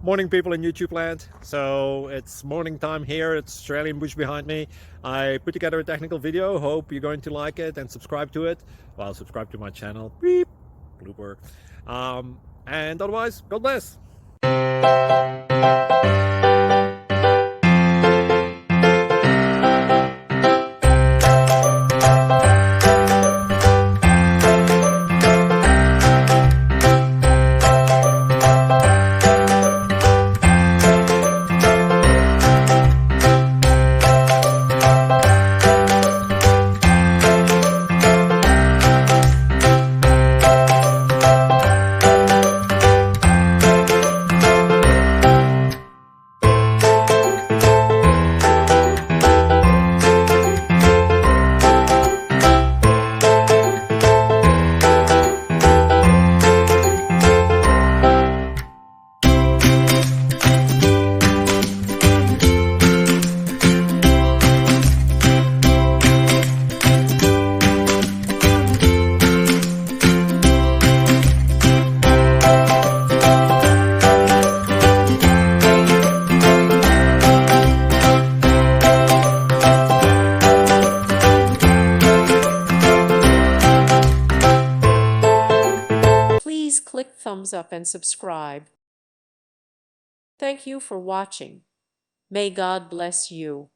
Morning, people in YouTube land. So it's morning time here. It's Australian bush behind me. I put together a technical video. Hope you're going to like it and subscribe to it. Well, subscribe to my channel. Beep. Blooper. And otherwise, God bless. Please click thumbs up and subscribe. Thank you for watching. May God bless you.